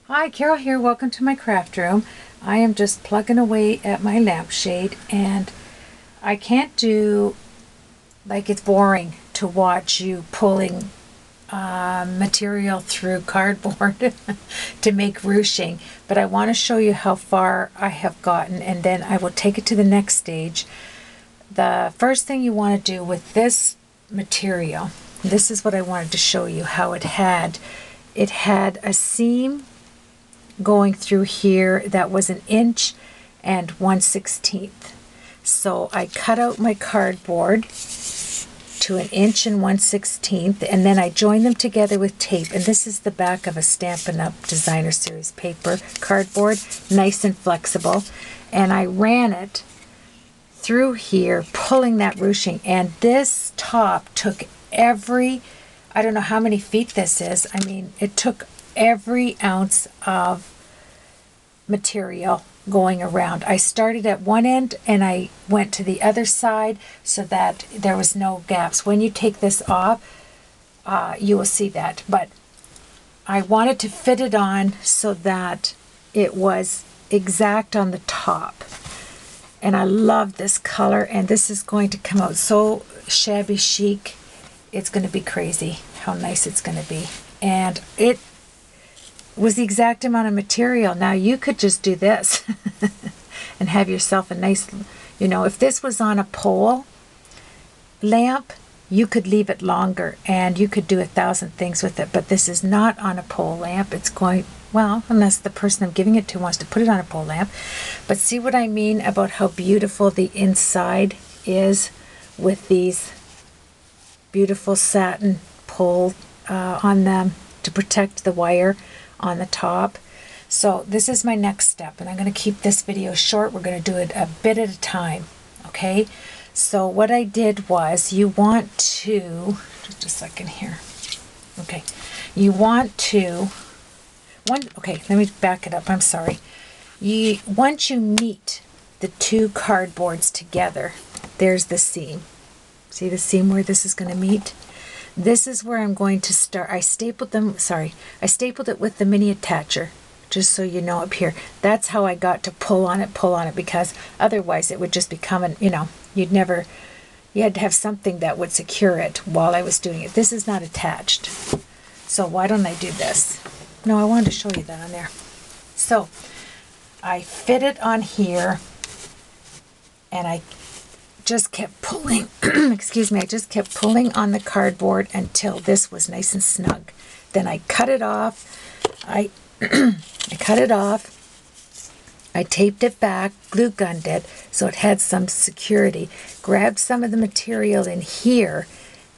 Hi, Carol here. Welcome to my craft room. I am just plugging away at my lampshade, and I can't do, like, it's boring to watch you pulling material through cardboard to make ruching, but I want to show you how far I have gotten, and then I will take it to the next stage. The first thing you want to do with this material, this is what I wanted to show you, how it had a seam going through here that was 1 inch and 1/16. So I cut out my cardboard to 1 inch and 1/16, and then I joined them together with tape. And this is the back of a Stampin' Up! Designer Series paper cardboard, nice and flexible. And I ran it through here, pulling that ruching. And this top took I don't know how many feet this is. I mean, it took every ounce of material going around. I started at one end and I went to the other side so that there was no gaps. When you take this off, you will see that. But I wanted to fit it on so that it was exact on the top. And I love this color, and this is going to come out so shabby chic. It's going to be crazy how nice it's going to be. And it was the exact amount of material. Now you could just do this and have yourself a nice, if this was on a pole lamp, you could leave it longer and you could do 1,000 things with it. But this is not on a pole lamp. It's going, well, unless the person I'm giving it to wants to put it on a pole lamp. But see what I mean about how beautiful the inside is with these beautiful satin pole on them to protect the wire on the top. So this is my next step, and I'm going to keep this video short. We're going to do it a bit at a time, okay? So what I did was, you want to, just a second here, okay, you want to, okay, let me back it up, I'm sorry. Once you meet the two cardboards together, there's the seam. See the seam where this is going to meet? This is where I'm going to start. I stapled it with the mini attacher, just so you know up here. That's how I got to pull on it, because otherwise it would just become you had to have something that would secure it while I was doing it. This is not attached. So why don't I do this? No, I wanted to show you that on there. So I fit it on here, and I just kept pulling, excuse me, I just kept pulling on the cardboard until this was nice and snug. Then I cut it off. I cut it off. I taped it back, glue gunned it so it had some security. Grabbed some of the material in here,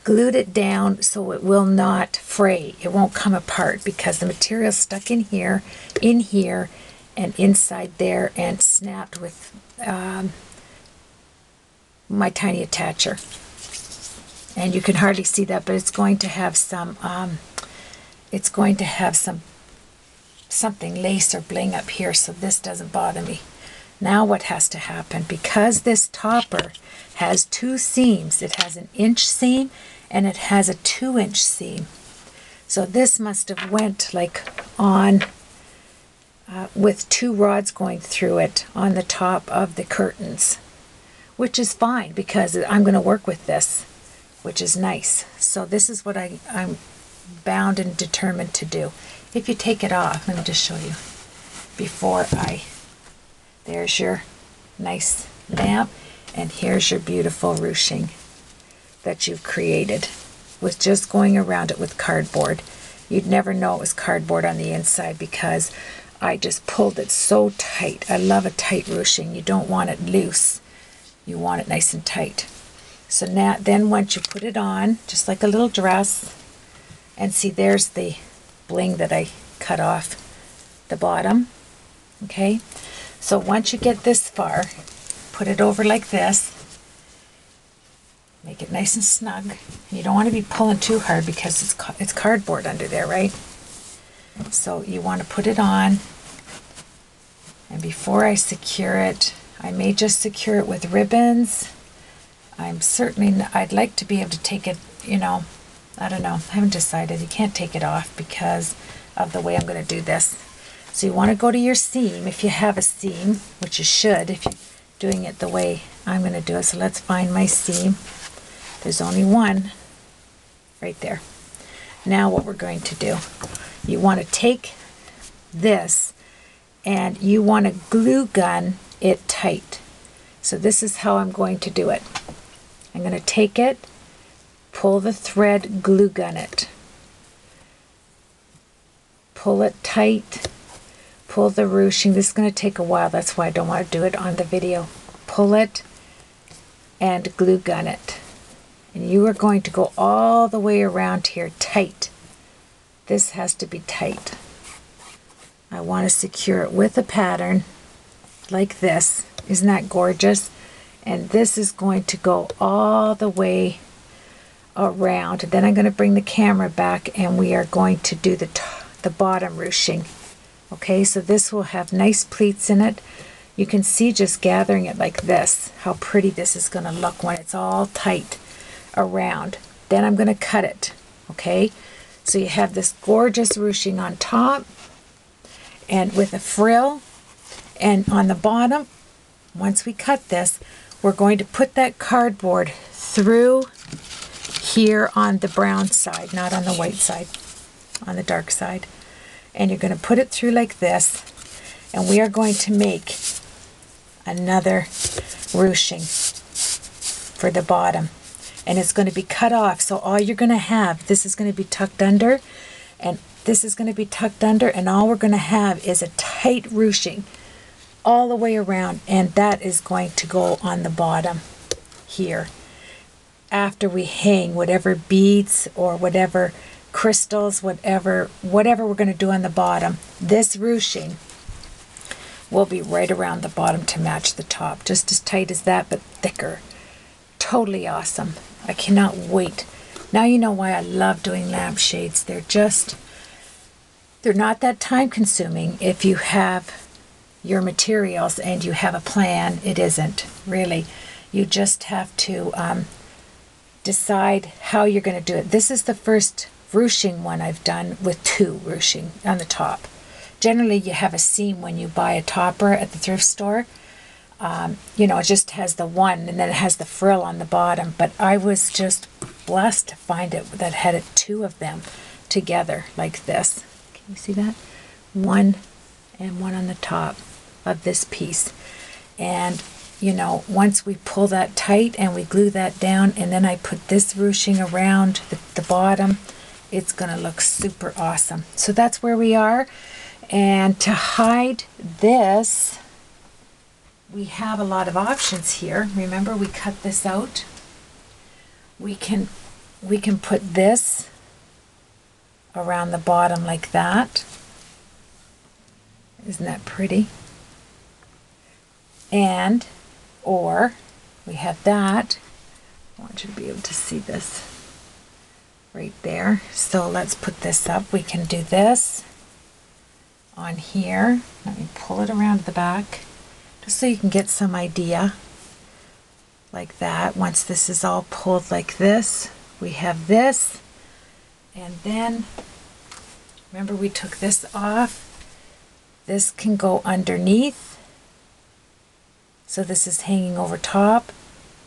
glued it down so it will not fray. It won't come apart because the material stuck in here, and inside there, and snapped with my tiny attacher. And you can hardly see that, but it's going to have some something lace or bling up here, so this doesn't bother me. Now what has to happen, because this topper has two seams, it has 1 inch seam and it has a 2-inch seam. So this must have went like on with 2 rods going through it on the top of the curtains, which is fine because I'm going to work with this, which is nice. So this is what I'm bound and determined to do. If you take it off, let me just show you there's your nice lamp, and here's your beautiful ruching that you've created with just going around it with cardboard. You'd never know it was cardboard on the inside because I just pulled it so tight. I love a tight ruching. You don't want it loose. You want it nice and tight. So now, then once you put it on, just like a little dress, and see there's the bling that I cut off the bottom, okay? So once you get this far, put it over like this, make it nice and snug. You don't want to be pulling too hard because it's cardboard under there, right? So you want to put it on, and before I secure it, I may just secure it with ribbons. I'd like to be able to take it, I don't know, I haven't decided. You can't take it off because of the way I'm going to do this. So you want to go to your seam if you have a seam, which you should if you're doing it the way I'm going to do it. So let's find my seam. There's only one right there. Now what we're going to do, you want to take this and you want to glue gun it tight. So this is how I'm going to do it. I'm going to take it, pull the thread, glue gun it. Pull it tight, pull the ruching. This is going to take a while, that's why I don't want to do it on the video. Pull it and glue gun it. And you are going to go all the way around here tight. This has to be tight. I want to secure it with a pattern like this. Isn't that gorgeous? And this is going to go all the way around. Then I'm going to bring the camera back and we are going to do the bottom ruching. Okay, so this will have nice pleats in it. You can see just gathering it like this, how pretty this is going to look when it's all tight around. Then I'm going to cut it. Okay, so you have this gorgeous ruching on top and with a frill, and on the bottom, once we cut this, we're going to put that cardboard through here on the brown side, not on the white side, on the dark side. And you're going to put it through like this, and we are going to make another ruching for the bottom, and it's going to be cut off. So all you're going to have, this is going to be tucked under, and this is going to be tucked under, and all we're going to have is a tight ruching all the way around, and that is going to go on the bottom here after we hang whatever beads or whatever crystals, whatever we're going to do on the bottom. This ruching will be right around the bottom to match the top, just as tight as that but thicker. Totally awesome. I cannot wait. Now you know why I love doing lampshades. They're not that time consuming if you have your materials and you have a plan. It isn't really. You just have to decide how you're going to do it. This is the first ruching one I've done with two ruching on the top. Generally you have a seam when you buy a topper at the thrift store. You know, it just has the one and then it has the frill on the bottom, but I was just blessed to find it that had two of them together like this. Can you see that? One and one on the top of this piece. And you know, once we pull that tight and we glue that down, and then I put this ruching around the bottom, it's going to look super awesome. So that's where we are. And to hide this, we have a lot of options here. Remember, we cut this out. We can put this around the bottom like that. Isn't that pretty? And or we have that. I want you to be able to see this right there. So let's put this up. We can do this on here. Let me pull it around the back just so you can get some idea like that. Once this is all pulled like this, we have this, and then remember we took this off. This can go underneath. So this is hanging over top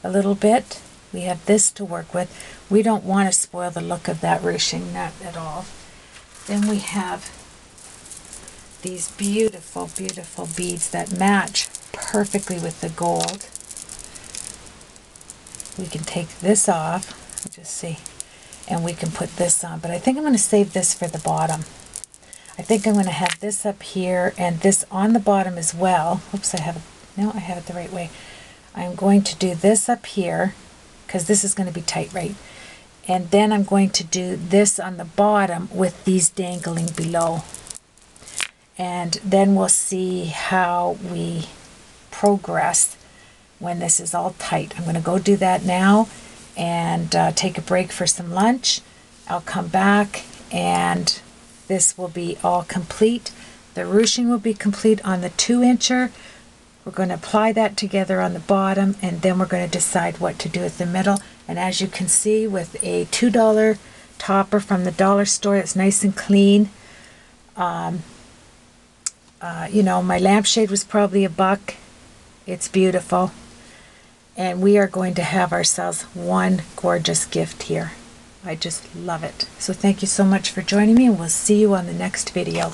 a little bit. We have this to work with. We don't want to spoil the look of that ruching, not at all. Then we have these beautiful, beautiful beads that match perfectly with the gold. We can take this off, just see, and we can put this on. But I think I'm going to save this for the bottom. I think I'm going to have this up here and this on the bottom as well. Oops, I have it the right way. I'm going to do this up here because this is going to be tight, right? And then I'm going to do this on the bottom with these dangling below. And then we'll see how we progress when this is all tight. I'm going to go do that now and take a break for some lunch. I'll come back and this will be all complete. The ruching will be complete on the 2-incher. We're going to apply that together on the bottom, and then we're going to decide what to do with the middle. And as you can see, with a $2 topper from the dollar store, it's nice and clean. You know, my lampshade was probably $1. It's beautiful. And we are going to have ourselves one gorgeous gift here. I just love it. So thank you so much for joining me, and we'll see you on the next video.